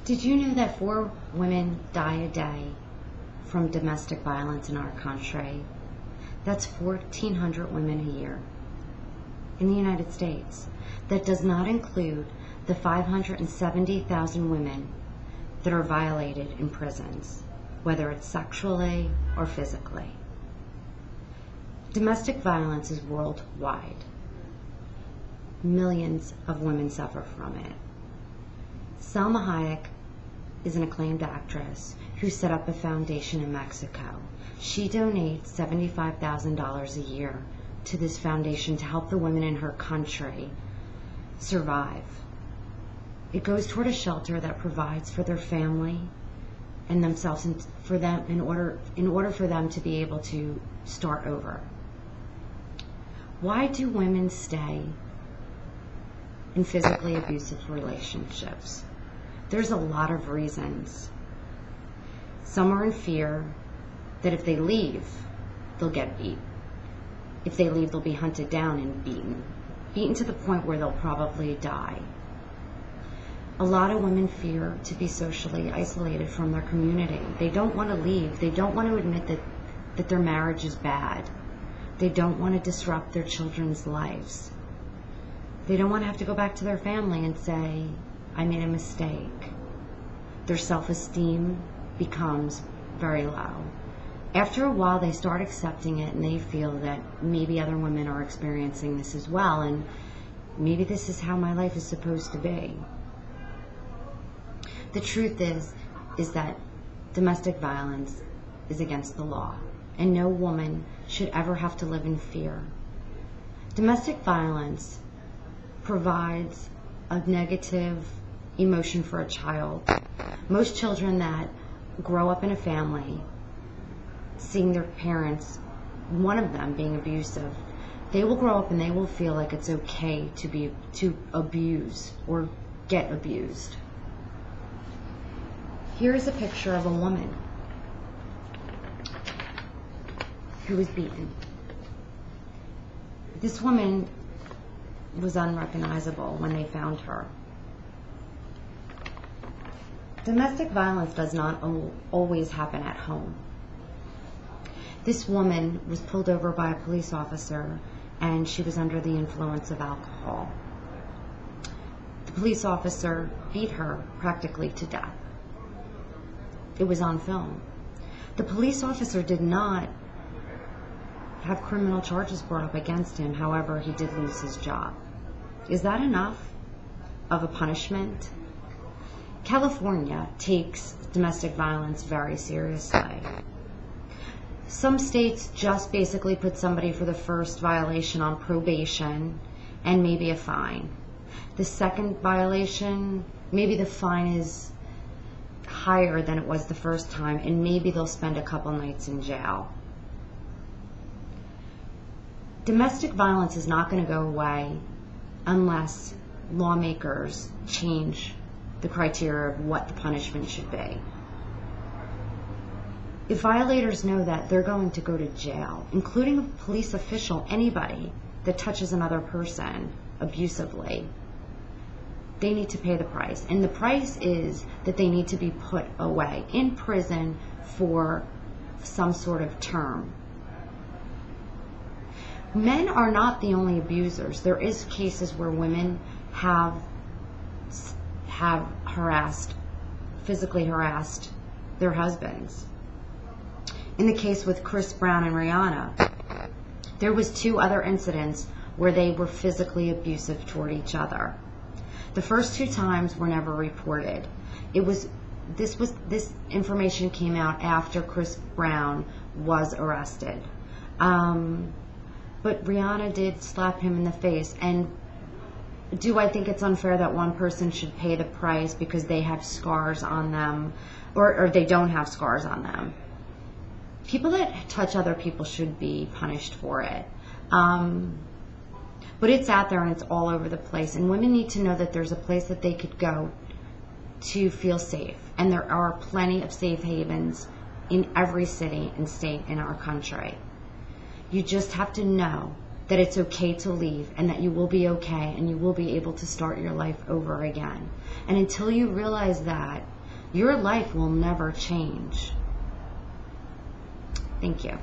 Did you know that 4 women die a day from domestic violence in our country? That's 1,400 women a year in the United States. That does not include the 570,000 women that are violated in prisons, whether it's sexually or physically. Domestic violence is worldwide. Millions of women suffer from it. Salma Hayek is an acclaimed actress who set up a foundation in Mexico. She donates $75,000 a year to this foundation to help the women in her country survive. It goes toward a shelter that provides for their family and themselves, and for them in order for them to be able to start over. Why do women stay in physically abusive relationships? There's a lot of reasons. Some are in fear that if they leave, they'll get beat. If they leave, they'll be hunted down and beaten to the point where they'll probably die. A lot of women fear to be socially isolated from their community. They don't want to leave. They don't want to admit that their marriage is bad. They don't want to disrupt their children's lives. They don't want to have to go back to their family and say, I made a mistake. Their self-esteem becomes very low. After a while, they start accepting it and they feel that maybe other women are experiencing this as well, and maybe this is how my life is supposed to be. The truth is that domestic violence is against the law, and no woman should ever have to live in fear. Domestic violence provides a negative emotion for a child. Most children that grow up in a family seeing their parents, one of them being abusive, they will grow up and they will feel like it's okay to abuse or get abused. Here's a picture of a woman who was beaten. This woman was unrecognizable when they found her. Domestic violence does not always happen at home. This woman was pulled over by a police officer and she was under the influence of alcohol. The police officer beat her practically to death. It was on film. The police officer did not have criminal charges brought up against him. However, he did lose his job. Is that enough of a punishment? California takes domestic violence very seriously. Some states just basically put somebody for the first violation on probation and maybe a fine. The second violation, maybe the fine is higher than it was the first time, and maybe they'll spend a couple nights in jail. Domestic violence is not going to go away unless lawmakers change the criteria of what the punishment should be. If violators know that they're going to go to jail, including a police official, anybody that touches another person abusively, they need to pay the price. And the price is that they need to be put away in prison for some sort of term. Men are not the only abusers. There is cases where women have physically harassed their husbands. In the case with Chris Brown and Rihanna, there was 2 other incidents where they were physically abusive toward each other. The first 2 times were never reported. This information came out after Chris Brown was arrested. But Rihanna did slap him in the face. And do I think it's unfair that one person should pay the price because they have scars on them, or they don't have scars on them? People that touch other people should be punished for it. But it's out there and it's all over the place. And women need to know that there's a place that they could go to feel safe. And there are plenty of safe havens in every city and state in our country. You just have to know that it's okay to leave and that you will be okay and you will be able to start your life over again. And until you realize that, Your life will never change. Thank you.